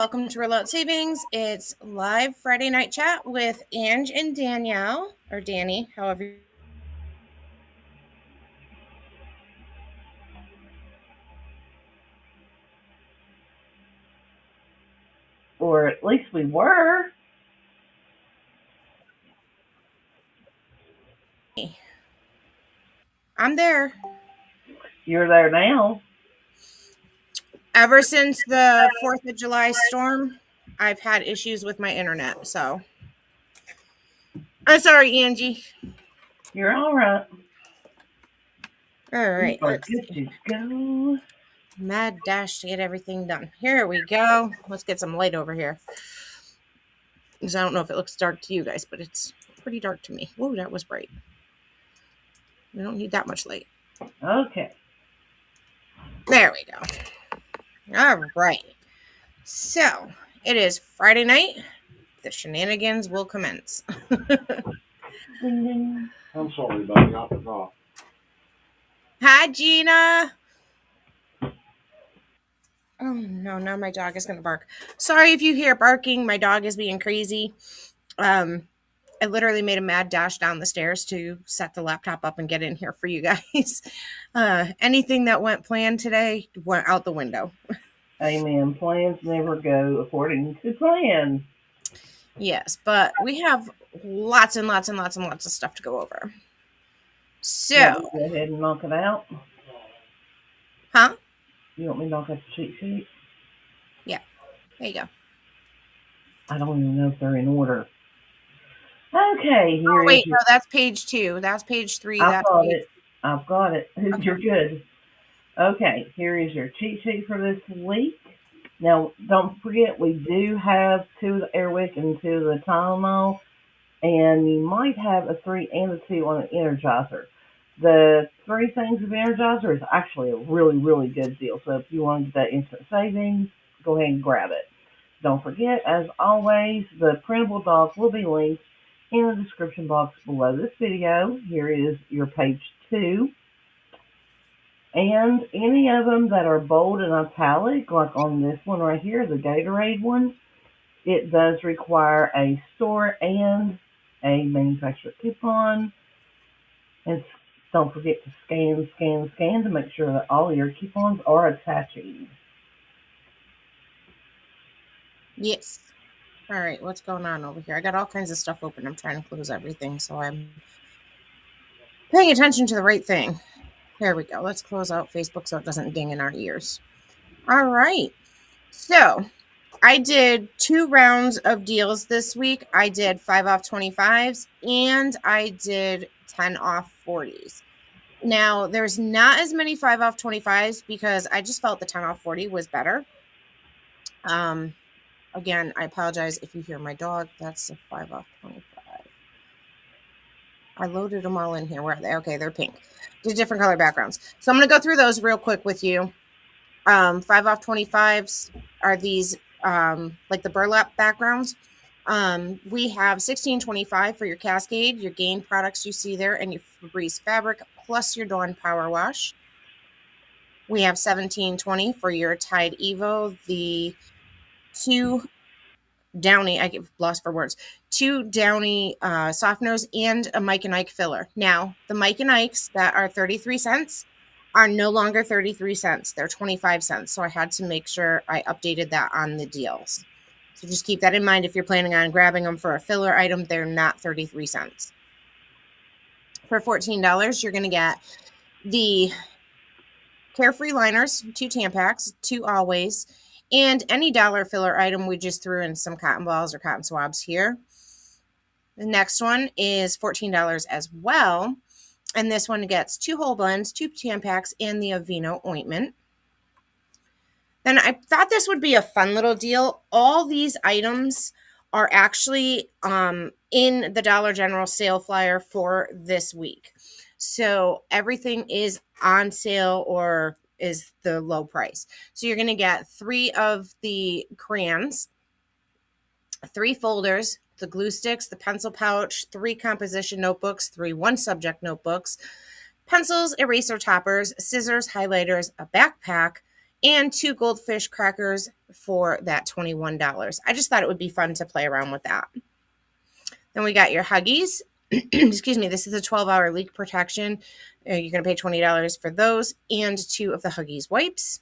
Welcome to Reload Savings. It's live Friday night chat with Ange and Danielle, or Danny, however. Or at least we were. I'm there. You're there now. Ever since the 4th of July storm, I've had issues with my internet, so. I'm sorry, Angie. You're all right. All right, You are let's good see. to go. Mad dash to get everything done. Here we go. Let's get some light over here. Because I don't know if it looks dark to you guys, but it's pretty dark to me. Whoa, that was bright. We don't need that much light. Okay. There we go. All right. So, it is Friday night. The shenanigans will commence. Ding ding. I'm sorry, buddy. I forgot. Hi, Gina. Oh, no, now my dog is going to bark. Sorry if you hear barking. My dog is being crazy. I literally made a mad dash down the stairs to set the laptop up and get in here for you guys. Anything that went planned today went out the window. Amen. Plans never go according to plan. Yes, but we have lots and lots and lots and lots of stuff to go over. So, Go ahead and knock it out. huh? You want me to knock out the cheat sheet? Yeah, there you go. I don't even know if they're in order. Okay, here Oh, wait, is no, that's page 2. That's page 3. I've got it. I've got it. Okay. You're good. Okay, here is your cheat sheet for this week. Now, don't forget, we do have 2 of the Airwick and 2 of the Tylenol, and you might have a 3 and a 2 on an Energizer. The 3 things of Energizer is actually a really, really good deal. So if you want to get that instant savings, go ahead and grab it. Don't forget, as always, the printable docs will be linked in the description box below this video. Here is your page 2. And any of them that are bold and italic, like on this one right here, the Gatorade one, it does require a store and a manufacturer coupon. And don't forget to scan to make sure that all your coupons are attaching. Yes. All right, what's going on over here? I got all kinds of stuff open. I'm trying to close everything, so I'm paying attention to the right thing. There we go. Let's close out Facebook so it doesn't ding in our ears. All right. So I did 2 rounds of deals this week. I did 5 off 25s and I did 10 off 40s. Now, there's not as many 5 off 25s because I just felt the 10 off 40 was better. Again, I apologize if you hear my dog. That's a 5 off 25. I loaded them all in here. Where are they? Okay, they're pink. Just different color backgrounds. So I'm going to go through those real quick with you. 5 off 25s are these like the burlap backgrounds. We have 1625 for your Cascade, your Gain products you see there, and your Febreze fabric, plus your Dawn Power Wash. We have 1720 for your Tide Evo, the 2 Downy, I get lost for words, 2 Downy softeners, and a Mike and Ike filler. Now, the Mike and Ikes that are 33 cents are no longer 33 cents. They're 25 cents. So I had to make sure I updated that on the deals. So just keep that in mind if you're planning on grabbing them for a filler item. They're not 33 cents. For $14, you're going to get the Carefree liners, 2 Tampax, 2 Always, and any dollar filler item. We just threw in some cotton balls or cotton swabs here. The next one is $14 as well. And this one gets 2 whole blends, 2 Tampax, and the Aveeno ointment. Then I thought this would be a fun little deal. All these items are actually in the Dollar General sale flyer for this week. So everything is on sale or is the low price. So you're going to get 3 of the crayons, 3 folders, the glue sticks, the pencil pouch, 3 composition notebooks, 3 one-subject notebooks, pencils, eraser toppers, scissors, highlighters, a backpack, and 2 goldfish crackers for that $21. I just thought it would be fun to play around with that. Then we got your Huggies. Excuse me, this is a 12-hour leak protection. You're going to pay $20 for those and 2 of the Huggies wipes.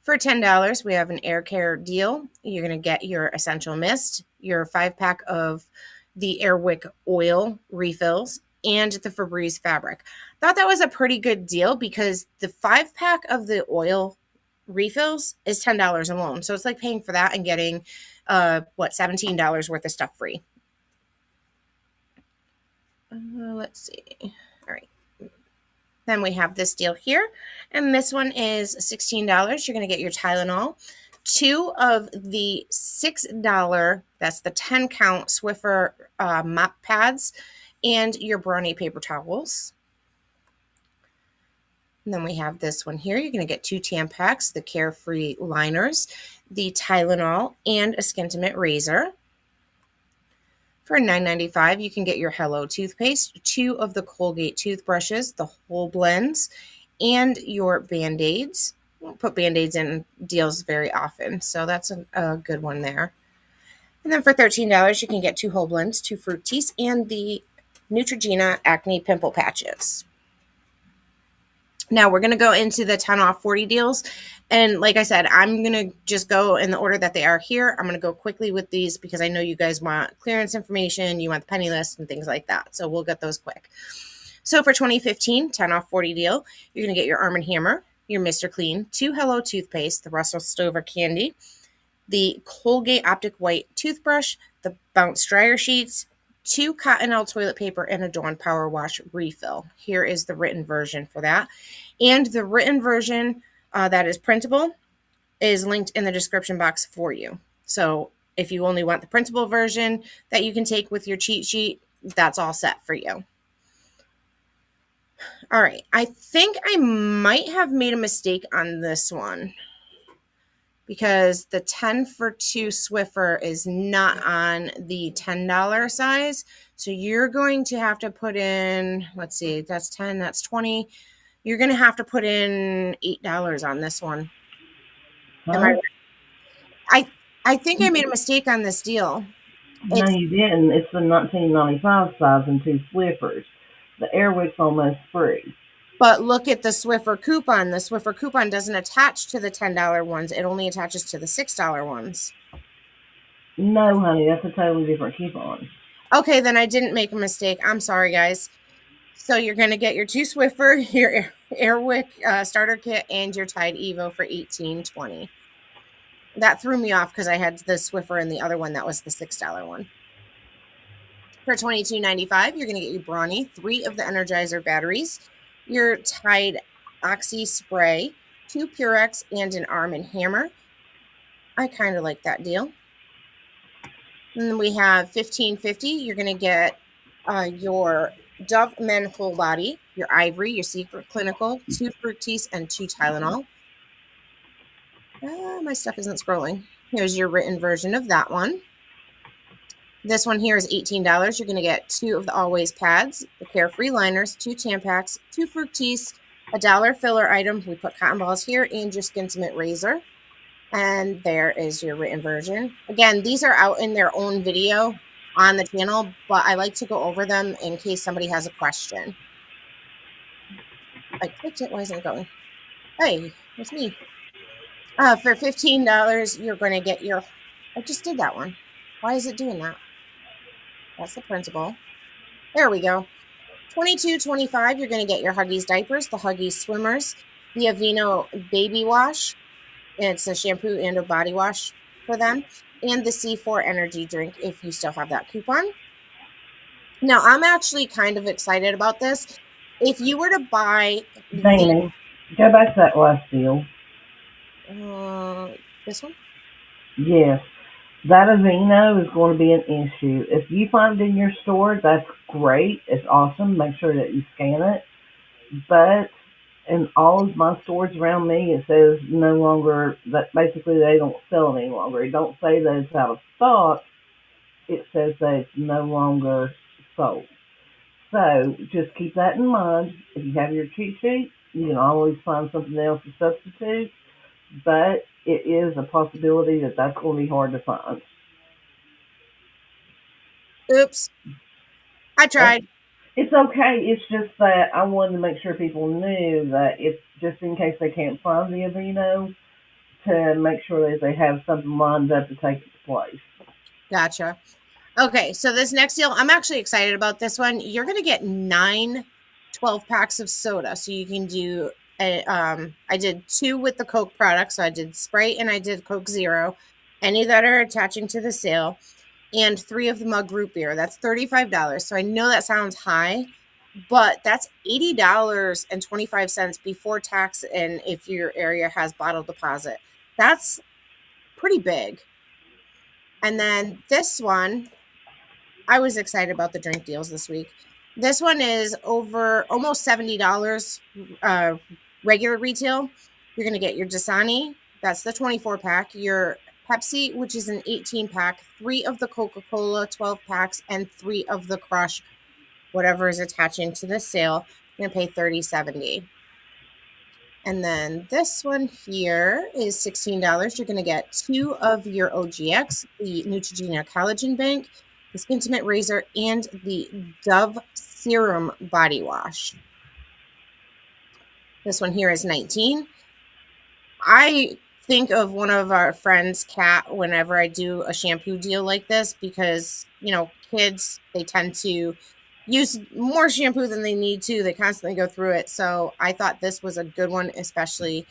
For $10, we have an air care deal. You're going to get your Essential Mist, your 5-pack of the Airwick oil refills, and the Febreze fabric. Thought that was a pretty good deal because the 5-pack of the oil refills is $10 alone. So it's like paying for that and getting $17 worth of stuff free. Let's see. All right. Then we have this deal here, and this one is $16. You're going to get your Tylenol, 2 of the $6, that's the 10-count Swiffer mop pads, and your Brawny paper towels. And then we have this one here. You're going to get 2 Tampax, the Carefree liners, the Tylenol, and a Skintimate razor. For $9.95, you can get your Hello toothpaste, 2 of the Colgate toothbrushes, the whole blends, and your Band-Aids. We don't put Band-Aids in deals very often, so that's a good one there. And then for $13, you can get 2 whole blends, 2 Fructis, and the Neutrogena acne pimple patches. Now we're going to go into the 10 off 40 deals. And like I said, I'm going to just go in the order that they are here. I'm going to go quickly with these because I know you guys want clearance information, you want the penny list and things like that. So we'll get those quick. So for 2015, 10 off 40 deal, you're going to get your Arm & Hammer, your Mr. Clean, 2 Hello toothpaste, the Russell Stover candy, the Colgate Optic White toothbrush, the Bounce dryer sheets, 2 Cottonelle toilet paper, and a Dawn Power Wash refill. Here is the written version for that. And the written version that is printable is linked in the description box for you. So if you only want the printable version that you can take with your cheat sheet, that's all set for you. All right. I think I might have made a mistake on this one because the 10 for 2 Swiffer is not on the $10 size. So you're going to have to put in, let's see, that's 10, that's 20. You're going to have to put in $8 on this one. Huh? I think I made a mistake on this deal. No, you didn't. It's the 1995 size and 2 Swiffers. The Airwick's almost free. But look at the Swiffer coupon. The Swiffer coupon doesn't attach to the $10 ones. It only attaches to the $6 ones. No, honey, that's a totally different coupon. Okay, then I didn't make a mistake. I'm sorry, guys. So you're going to get your 2 Swiffer, your Airwick starter kit, and your Tide Evo for $18.20. That threw me off because I had the Swiffer and the other one that was the $6 one. For $22.95, you're going to get your Brawny, 3 of the Energizer batteries, your Tide Oxy spray, 2 Purex, and an Arm & Hammer. I kind of like that deal. And then we have $15.50. You're going to get your Dove Men Whole Body, your Ivory, your Secret Clinical, 2 Fructis, and 2 Tylenol. My stuff isn't scrolling. Here's your written version of that one. This one here is $18. You're going to get 2 of the Always pads, the Carefree liners, 2 Tampax, 2 Fructis, a $1 filler item. We put cotton balls here, and your Skintimate razor. And there is your written version. Again, these are out in their own video on the channel, but I like to go over them in case somebody has a question. I clicked it. Why isn't it going? Hey, it's me. For $15, you're going to get your... I just did that one. Why is it doing that? That's the principal. There we go. $22.25, you're going to get your Huggies diapers, the Huggies swimmers, the Aveeno baby wash. It's a shampoo and a body wash for them. And the C4 energy drink if you still have that coupon. Now, I'm actually kind of excited about this. If you were to buy... Danny, go back to that last deal. This one? Yes. That Aveeno is going to be an issue. If you find it in your store, that's great. It's awesome. Make sure that you scan it. But in all of my stores around me, it says no longer, that basically they don't sell it any longer. It don't say that it's out of stock. It says that it's no longer sold. So just keep that in mind. If you have your cheat sheet, you can always find something else to substitute. but it is a possibility that that's going to be hard to find. Oops. I tried. It's okay. It's just that I wanted to make sure people knew that if just in case they can't find the Aveeno, to make sure that they have something lined up to take its place. Gotcha. Okay, so this next deal, I'm actually excited about this one. You're going to get 9 12 packs of soda. So you can do, I did 2 with the Coke product. So I did Sprite and I did Coke Zero, any that are attaching to the sale, and 3 of the mug root beer. That's $35. So I know that sounds high, but that's $80.25 before tax. And if your area has bottle deposit, that's pretty big. And then this one, I was excited about the drink deals this week. This one is over almost $70 regular retail. You're going to get your Dasani, that's the 24 pack, your Pepsi, which is an 18 pack, 3 of the Coca-Cola 12 packs, and 3 of the Crush, whatever is attaching to the sale. You're going to pay $30.70. And then this one here is $16. You're going to get 2 of your OGX, the Neutrogena Collagen Bank, the Skintimate Razor, and the Dove Serum Body Wash. This one here is $19. I think of one of our friends, Kat, whenever I do a shampoo deal like this because, kids, they tend to use more shampoo than they need to. They constantly go through it. So I thought this was a good one, especially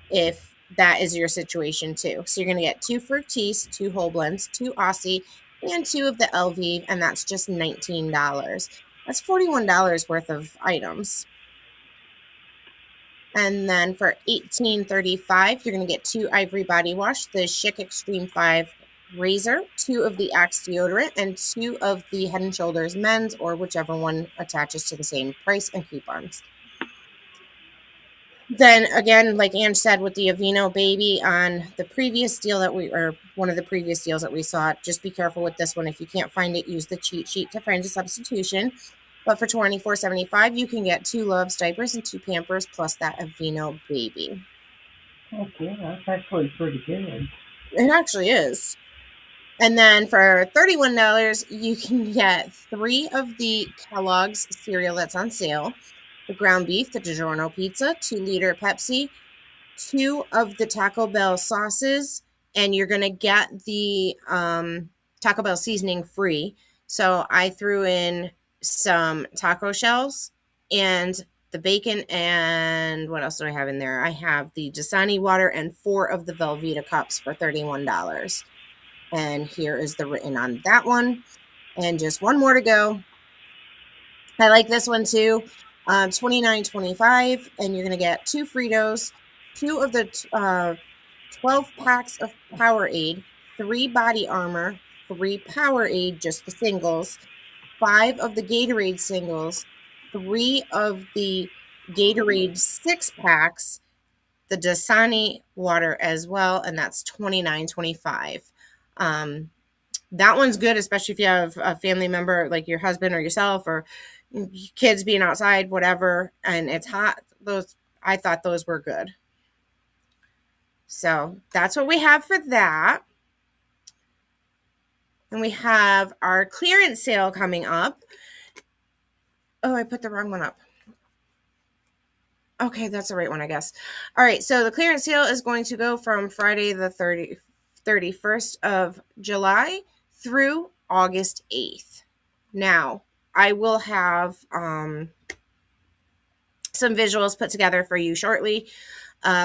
if that is your situation too. So you're going to get 2 Fructis, 2 whole blends, 2 Aussie, and 2 of the Elvive, and that's just $19. That's $41 worth of items. And then for $18.35, you're going to get 2 Ivory Body Wash, the Schick Extreme 5 Razor, 2 of the Axe Deodorant, and 2 of the Head & Shoulders Men's, or whichever one attaches to the same price and coupons. Then again, like Ange said, with the Aveeno Baby on the previous deal one of the previous deals that we saw, just be careful with this one. If you can't find it, use the cheat sheet to find a substitution. But for $24.75, you can get 2 Love's diapers and 2 Pampers plus that Aveeno Baby. Okay, that's actually pretty good. It actually is. And then for $31, you can get 3 of the Kellogg's cereal that's on sale, the ground beef, the DiGiorno pizza, 2-liter Pepsi, 2 of the Taco Bell sauces, and you're going to get the Taco Bell seasoning free. So I threw in some taco shells and the bacon, and what else do I have in there? I have the Dasani water and 4 of the Velveeta cups for $31. And here is the written on that one. And just one more to go. I like this one too. $29.25, and you're going to get 2 Fritos, 2 of the 12 packs of Powerade, 3 Body Armor, 3 Powerade, just the singles, 5 of the Gatorade singles, 3 of the Gatorade 6 packs, the Dasani water as well, and that's $29.25. That one's good, especially if you have a family member like your husband or yourself or kids being outside, whatever, and it's hot. I thought those were good. So that's what we have for that. And we have our clearance sale coming up. Oh, I put the wrong one up. Okay, that's the right one, I guess. All right, so the clearance sale is going to go from Friday the 31st of July through August 8th. Now, I will have some visuals put together for you shortly,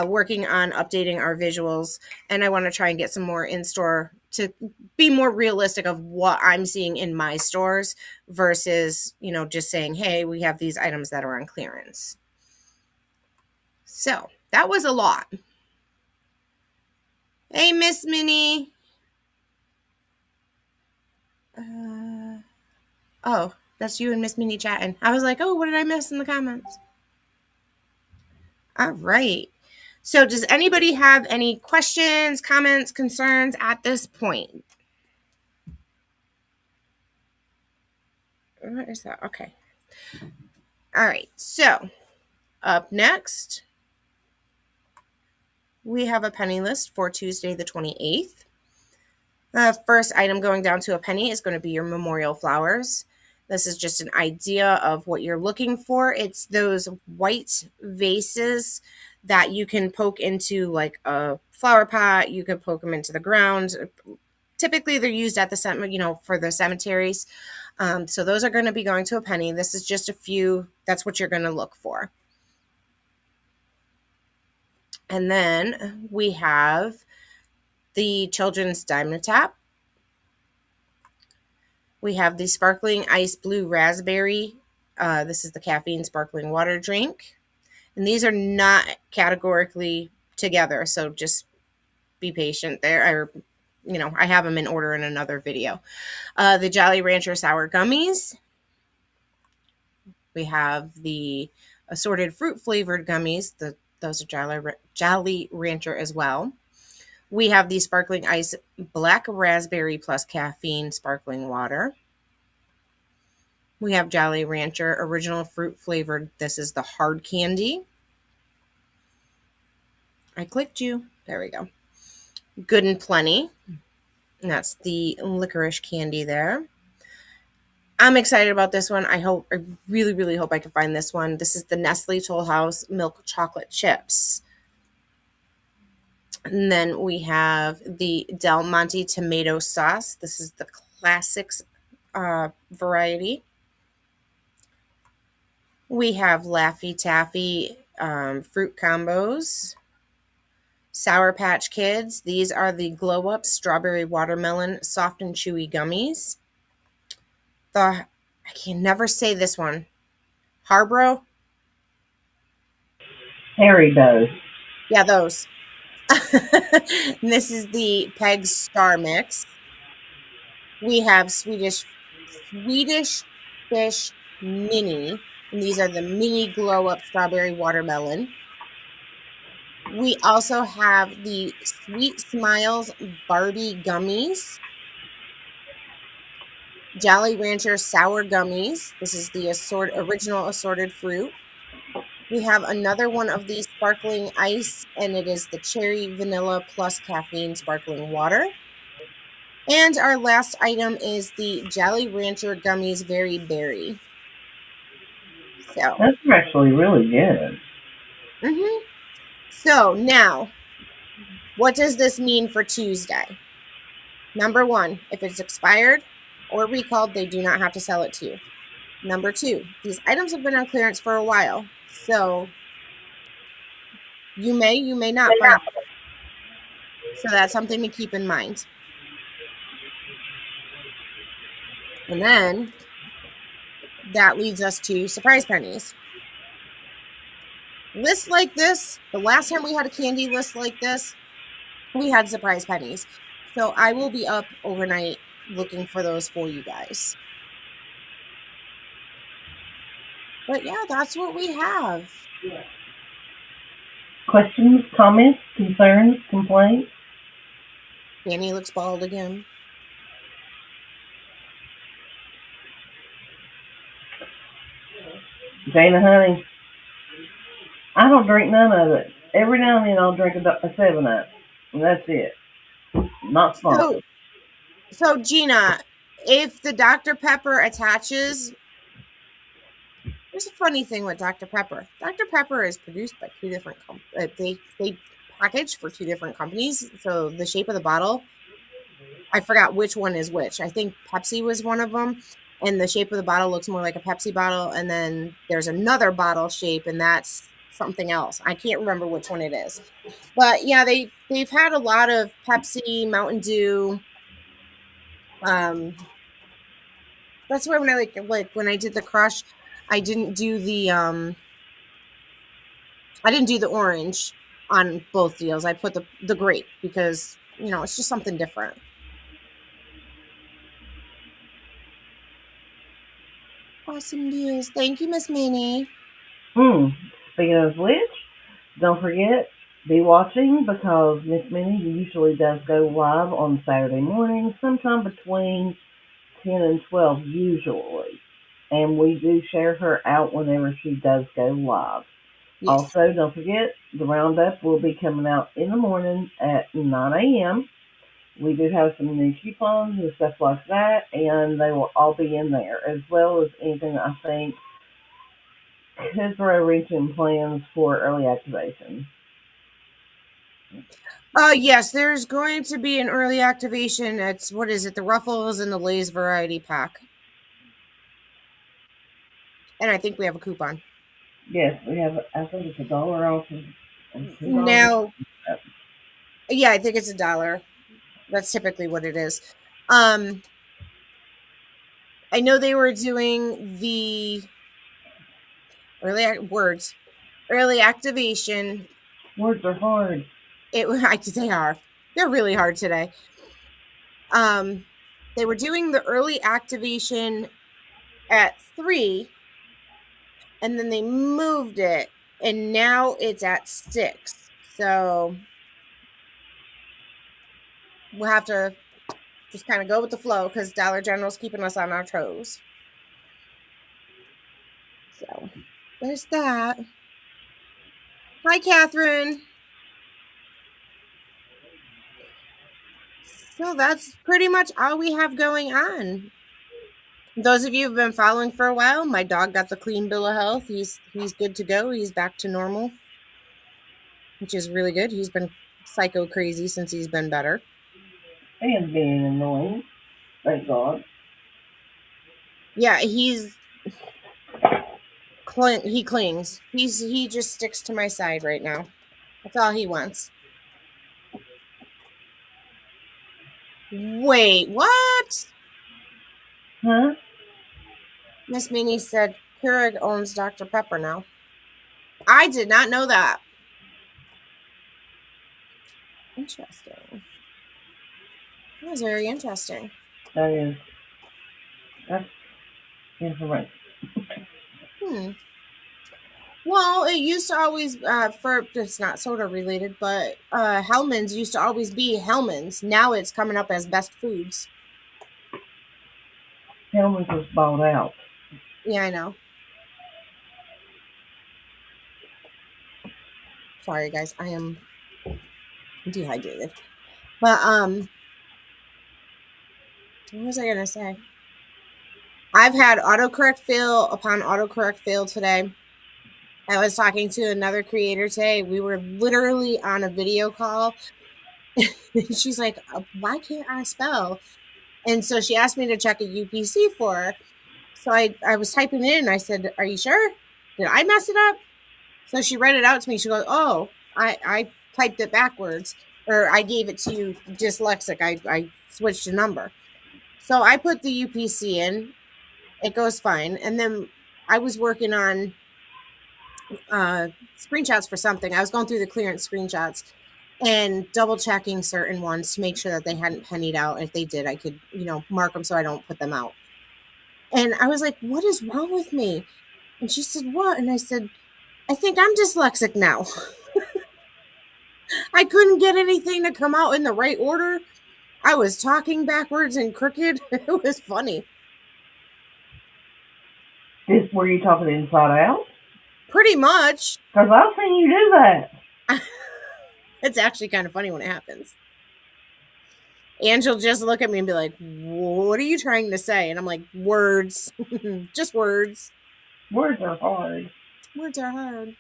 working on updating our visuals, and I want to try and get some more in-store to be more realistic of what I'm seeing in my stores versus, just saying, hey, we have these items that are on clearance. So that was a lot. Hey, Miss Minnie. Oh, that's you and Miss Minnie chatting. I was like, oh, what did I miss in the comments? All right. So does anybody have any questions, comments, concerns at this point? What is that? Okay. All right. So up next, we have a penny list for Tuesday the 28th. The first item going down to a penny is going to be your memorial flowers. This is just an idea of what you're looking for. It's those white vases that you can poke into like a flower pot. You can poke them into the ground. Typically, they're used at the for the cemeteries. So those are going to be going to a penny. This is just a few. That's what you're going to look for. And then we have the children's diamond tap. We have the sparkling ice blue raspberry. This is the caffeine sparkling water drink. And these are not categorically together, so just be patient there. I have them in order in another video. The Jolly Rancher sour gummies. We have the assorted fruit flavored gummies. Those are Jolly Rancher as well. We have the sparkling ice black raspberry plus caffeine sparkling water. We have Jolly Rancher original fruit flavored. This is the hard candy. I clicked you. There we go. Good and Plenty. And that's the licorice candy there. I'm excited about this one. I really, really hope I can find this one. This is the Nestle Toll House milk chocolate chips. And then we have the Del Monte tomato sauce. This is the classics variety. We have Laffy Taffy fruit combos. Sour Patch Kids. These are the Glow Up Strawberry Watermelon Soft and Chewy Gummies. I can never say this one. Haribo? Haribo. Yeah, those. And this is the Peg Star Mix. We have Swedish Fish Mini. And these are the mini Glow Up Strawberry Watermelon. We also have the Sweet Smiles Barbie Gummies. Jolly Rancher Sour Gummies. This is the original assorted fruit. We have another one of these sparkling ice, and it is the cherry vanilla plus caffeine sparkling water. And our last item is the Jolly Rancher Gummies Very Berry. So that's actually really good. Mm-hmm. So now, what does this mean for Tuesday? Number one, if it's expired or recalled, they do not have to sell it to you. Number two, these items have been on clearance for a while, so you may not find it. So that's something to keep in mind. And then that leads us to surprise pennies. Lists like this, the last time we had a candy list like this, we had surprise pennies. So I will be up overnight looking for those for you guys. But yeah, that's what we have. Questions, comments, concerns, complaints? Danny looks bald again. Jana, honey, I don't drink none of it. Every now and then I'll drink a 7-Up, and that's it. Not sponsored. So Gina, if the Dr. Pepper attaches, there's a funny thing with Dr. Pepper. Dr. Pepper is produced by two different companies. They package for two different companies. So the shape of the bottle, I forgot which one is which. I think Pepsi was one of them. And the shape of the bottle looks more like a Pepsi bottle. And then there's another bottle shape, and that's something else. I can't remember which one it is. But yeah, they've had a lot of Pepsi, Mountain Dew. That's why when I like when I did the crush, I didn't do the orange on both deals. I put the grape because it's just something different. Awesome news. Thank you, Miss Minnie. Speaking of which, don't forget, be watching because Miss Minnie usually does go live on Saturday morning, sometime between 10 and 12 usually. And we do share her out whenever she does go live. Yes. Also, don't forget, the Roundup will be coming out in the morning at 9 a.m. We do have some new coupons and stuff like that, and they will all be in there, as well as anything I think could throw a wrench in plans for early activation. Yes, there's going to be an early activation. It's, what is it? The Ruffles and the Lay's variety pack. And I think we have a coupon. Yes, we have, I think it's $1 off and $2. Now, yeah, I think it's $1. That's typically what it is. I know they were doing the early activation. Words are hard. They are. They're really hard today. They were doing the early activation at 3, and then they moved it, and now it's at 6. So we'll have to just kind of go with the flow because Dollar General's keeping us on our toes. So there's that. Hi, Catherine. So that's pretty much all we have going on. Those of you who've been following for a while, my dog got the clean bill of health. He's good to go. He's back to normal, which is really good. He's been psycho crazy since he's been better. And being annoying. Thank God. Yeah, he clings. He just sticks to my side right now. That's all he wants. Wait, what? Huh? Miss Minnie said Keurig owns Dr. Pepper now. I did not know that. Interesting. That was very interesting. That's information. Well, it used to always, it's not soda related, but Hellmann's used to always be Hellmann's. Now it's coming up as Best Foods. Hellmann's was bought out. Yeah, I know. Sorry, guys. I am dehydrated. But, what was I going to say? I've had autocorrect fail upon autocorrect fail today. I was talking to another creator today. We were literally on a video call. She's like, why can't I spell? And so she asked me to check a UPC for her. So I was typing it in and I said, are you sure? Did I mess it up? So she read it out to me. She goes, oh, I typed it backwards, or I gave it to you dyslexic. I switched a number. So I put the UPC in. It goes fine. And then I was working on screenshots for something. I was going through the clearance screenshots and double checking certain ones to make sure that they hadn't pennied out. If they did, I could, mark them so I don't put them out. And I was like, what is wrong with me? And she said, what? And I said, I think I'm dyslexic now. I couldn't get anything to come out in the right order. I was talking backwards and crooked. It was funny. Were you talking inside out? Pretty much. Because I've seen you do that. It's actually kind of funny when it happens. Angel just look at me and be like, what are you trying to say? And I'm like, words. Just words. Words are hard. Words are hard.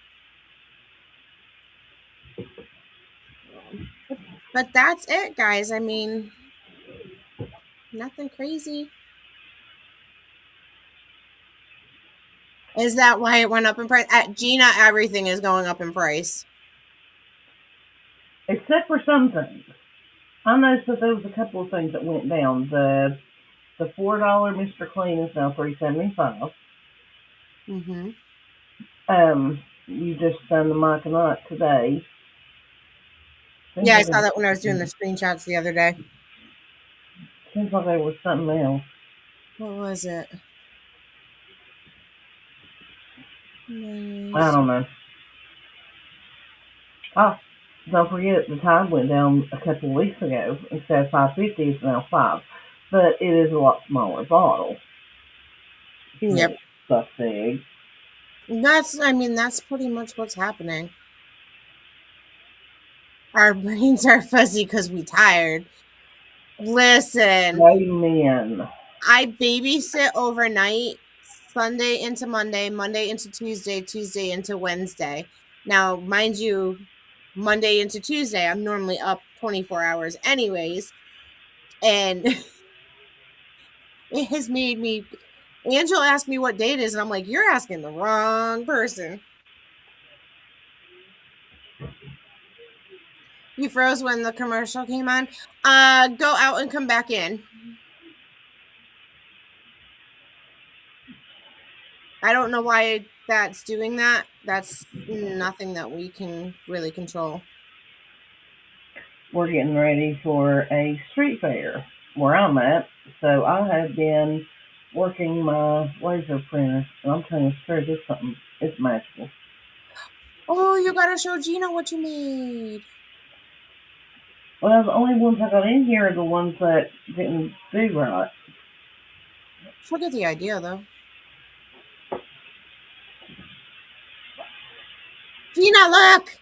But that's it, guys. I mean, nothing crazy. Is that why it went up in price? At Gina, everything is going up in price. Except for some things. I noticed that there was a couple of things that went down. The $4 Mr. Clean is now $3.75. Mm-hmm. You just done the Mike and Ike today. Yeah, I saw that when I was doing the screenshots the other day. Seems like there was something else. What was it? I don't know. Oh, don't forget the Tide went down a couple of weeks ago. Instead of $5.50, it's now $5. But it is a lot smaller bottle. Yep. Stuff big. That's pretty much what's happening. Our brains are fuzzy because we tired. Listen, Amen. I babysit overnight, Sunday into Monday, Monday into Tuesday, Tuesday into Wednesday. Now, mind you, Monday into Tuesday, I'm normally up 24 hours anyways. And it has made me. Angel asked me what day it is, and I'm like, you're asking the wrong person. You froze when the commercial came on. Go out and come back in. I don't know why that's doing that. That's nothing that we can really control. We're getting ready for a street fair where I'm at. So I have been working my laser printer, and I'm telling you straight, it's something. It's magical. Oh, you gotta show Gina what you made. Well, the only ones I got in here are the ones that didn't do right. She'll get the idea though. Gina, look!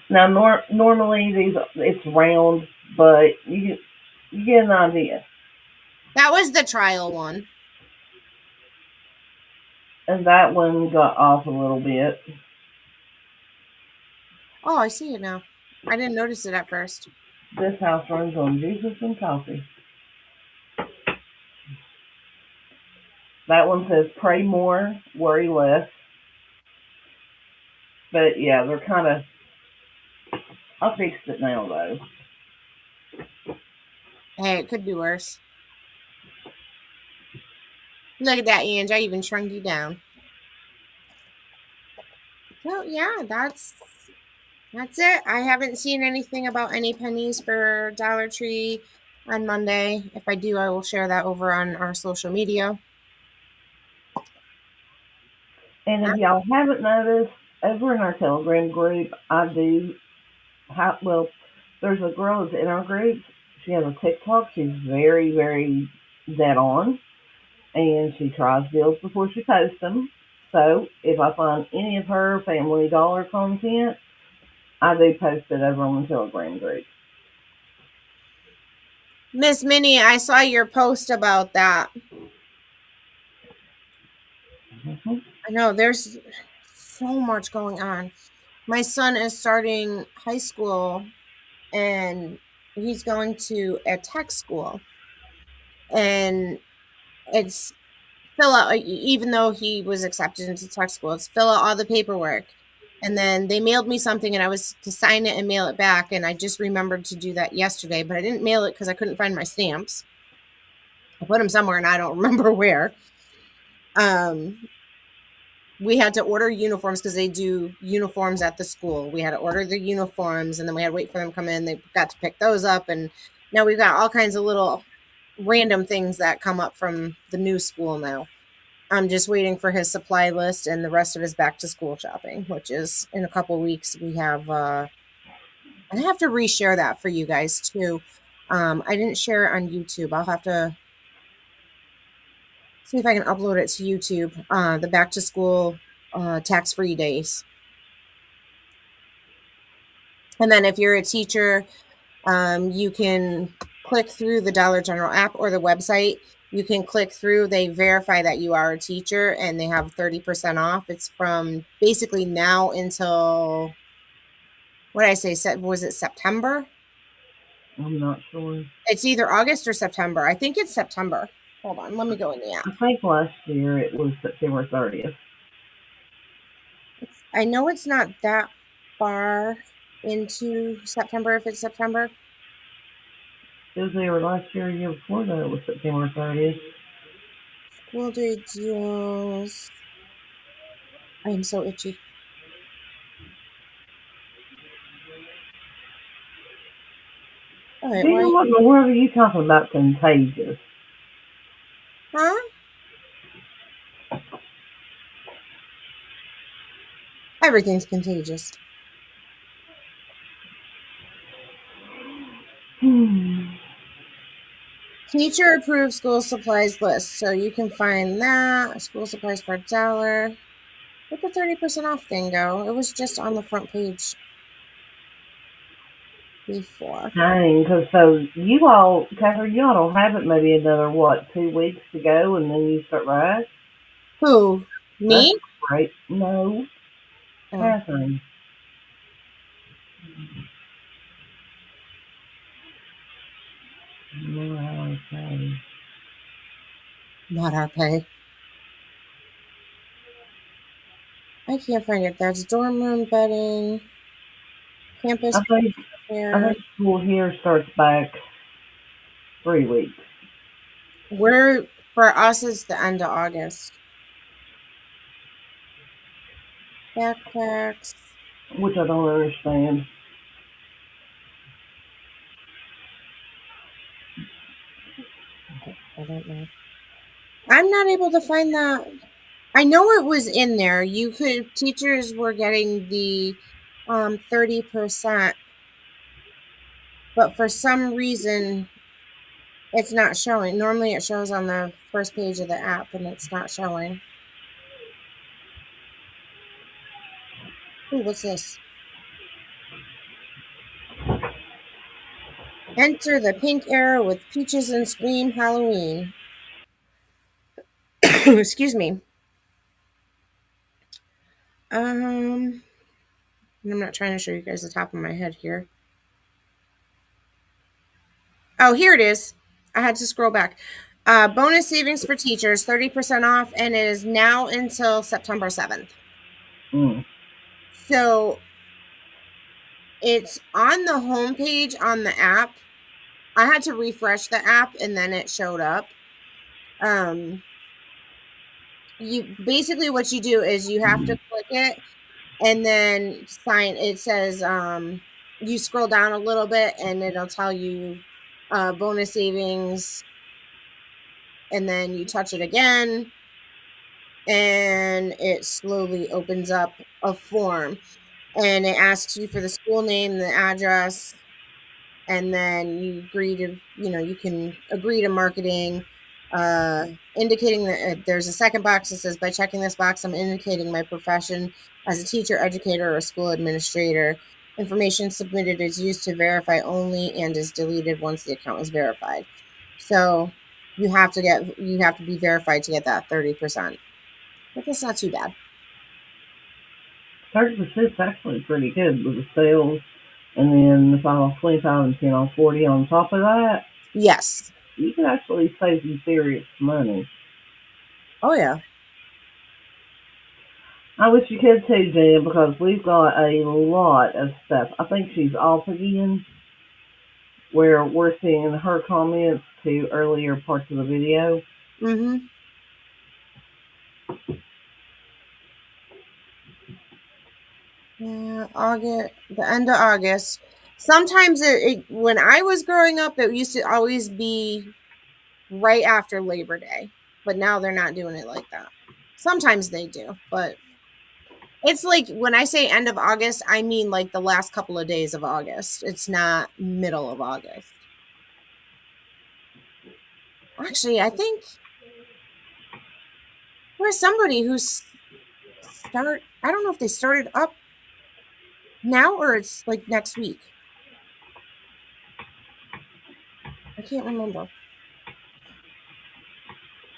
Now, normally it's round, but you get an idea. That was the trial one. And that one got off a little bit. Oh, I see it now. I didn't notice it at first. This house runs on Jesus and coffee. That one says pray more, worry less. But yeah, they're kind of. I fixed it now though. Hey, it could be worse. Look at that, Ange. I even shrunk you down. Well, yeah, that's it. I haven't seen anything about any pennies for Dollar Tree on Monday. If I do, I will share that over on our social media. And if y'all haven't noticed, over in our Telegram group, I do. Well, there's a girl that's in our group. She has a TikTok. She's very, very dead on, and she tries deals before she posts them. So if I find any of her Family Dollar content, I do post it over on the Telegram group. Miss Minnie, I saw your post about that. Mm-hmm. I know there's so much going on. My son is starting high school and he's going to a tech school. And it's fill out, even though he was accepted into tech school, it's fill out all the paperwork. And then they mailed me something and I was to sign it and mail it back. And I just remembered to do that yesterday, but I didn't mail it because I couldn't find my stamps. I put them somewhere and I don't remember where. We had to order uniforms because they do uniforms at the school. We had to order the uniforms and then we had to wait for them to come in. They got to pick those up. And now we've got all kinds of little random things that come up from the new school now. I'm just waiting for his supply list and the rest of his back to school shopping, which is in a couple weeks. We have, I have to reshare that for you guys too. I didn't share it on YouTube. I'll have to see if I can upload it to YouTube. The back to school tax-free days. And then if you're a teacher, you can click through the Dollar General app or the website. You can click through, they verify that you are a teacher and they have 30% off. It's from basically now until, what did I say? Was it September? I'm not sure. It's either August or September. I think it's September. Hold on, let me go in the app. I think last year it was September 30th. I know it's not that far into September if it's September. It was either last year or year before that it was September 30th. School day deals. I am so itchy. All right, Gina, what in the world are you talking about contagious? Huh? Everything's contagious. Teacher approved school supplies list. So you can find that. School supplies for $1. Where'd the 30% off thing go? It was just on the front page before. Dang, because so you all, Catherine, you all don't have it maybe another, what, 2 weeks to go and then you start right? Who? That's Me? great. No, Oh, Catherine. No, I don't say. not our pay. I can't find it. That's dorm room bedding, campus I think fair. school here starts back 3 weeks, We're for us it's the end of August. Backpacks. which I don't understand. I don't know. I'm not able to find that. I know it was in there. You could teachers were getting the 30%, but for some reason it's not showing. Normally it shows on the first page of the app and it's not showing. Ooh, what's this? Enter the pink era with Peaches and Scream Halloween. Excuse me. I'm not trying to show you guys the top of my head here. Oh, here it is. I had to scroll back. Bonus savings for teachers, 30% off, and it is now until September 7th. Mm. So it's on the homepage on the app. I had to refresh the app and then it showed up. You basically what you do is you have to click it and then sign. It says you scroll down a little bit and it'll tell you bonus savings, and then you touch it again and it slowly opens up a form and it asks you for the school name, the address, and then you agree to, you can agree to marketing, indicating that there's a second box that says, by checking this box, I'm indicating my profession as a teacher, educator, or school administrator. Information submitted is used to verify only and is deleted once the account is verified. So you have to be verified to get that 30%. But that's not too bad. 30% is actually pretty good with the sales, and then the 5 off 25 and 10 off 40 on top of that. Yes. You can actually save some serious money. Oh, yeah. I wish you could too, Jen, because we've got a lot of stuff. I think she's off again, where we're seeing her comments to earlier parts of the video. Mm-hmm. Yeah, August, the end of August. Sometimes when I was growing up, it used to always be right after Labor Day, but now they're not doing it like that. Sometimes they do, but it's like when I say end of August, I mean like the last couple of days of August. It's not middle of August. Actually, I think there's somebody who's I don't know if they started up now or it's like next week. I can't remember.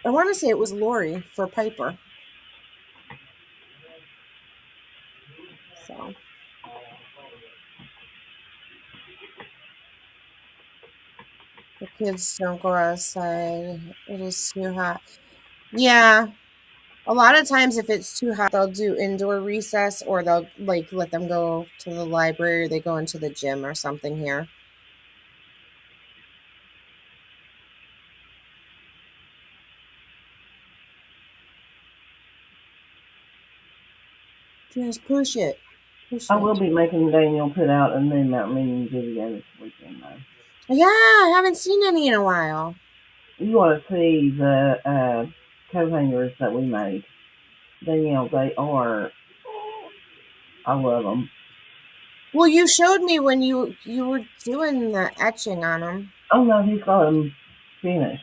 I want to say it was Lori for Piper. So the kids don't go outside. It is too hot. Yeah. A lot of times if it's too hot, they'll do indoor recess or they'll like let them go to the library or they go into the gym or something here. Just push it. Push I it. will be making Daniel put out a new Mount Minion video this weekend, though. Yeah, I haven't seen any in a while. You ought to see the coat hangers that we made. Danielle, they are, I love them. Well, you showed me when you were doing the etching on them. Oh no, he's got them finished.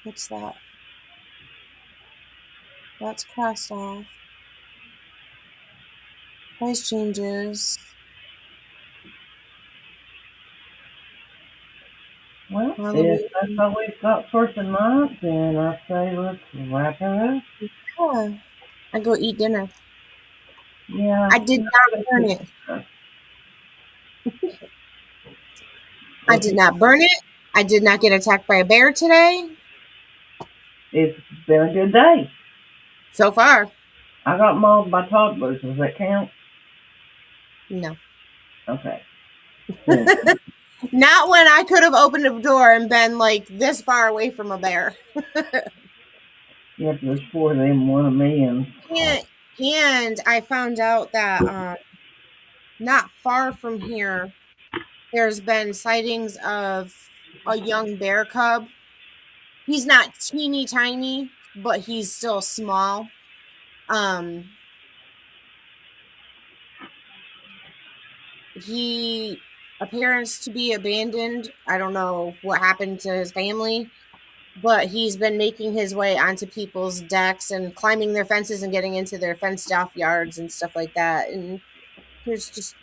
What's that? That's crossed off. Price changes. Well, Halloween. if that's all we've got for tonight, then I say let's wrap her up. Yeah. I go eat dinner. Yeah. I did not burn it. I did not burn it. I did not get attacked by a bear today. It's been a good day. So far. I got mauled by toddlers. Does that count? No. Okay. Not when I could have opened a door and been like this far away from a bear. Yeah, there's 4 of them, 1 of me, and I found out that not far from here, there's been sightings of a young bear cub. He's not teeny tiny, but he's still small. He appears to be abandoned. I don't know what happened to his family, but he's been making his way onto people's decks and climbing their fences and getting into their fenced off yards and stuff like that. And it's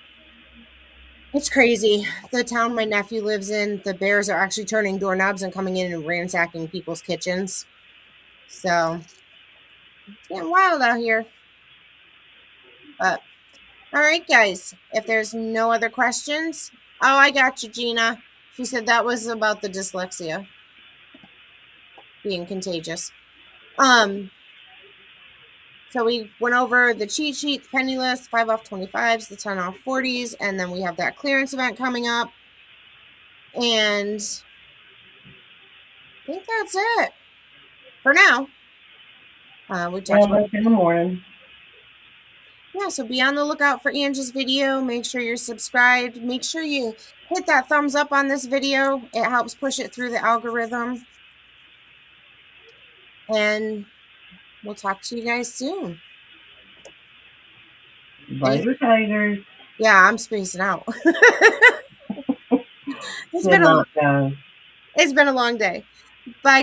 crazy. The town my nephew lives in, the bears are actually turning doorknobs and coming in and ransacking people's kitchens. So it's getting wild out here. But all right, guys, if there's no other questions. Oh, I got you, Gina. She said that was about the dyslexia being contagious. So we went over the cheat sheet, the penny list, 5 off 25s, the 10 off 40s, and then we have that clearance event coming up. And I think that's it for now. We talked about in the morning. Yeah, so be on the lookout for Angie's video. Make sure you're subscribed. Make sure you hit that thumbs up on this video. It helps push it through the algorithm. And we'll talk to you guys soon. Later, haters. Yeah, I'm spacing out. It's been a long day. Bye, guys.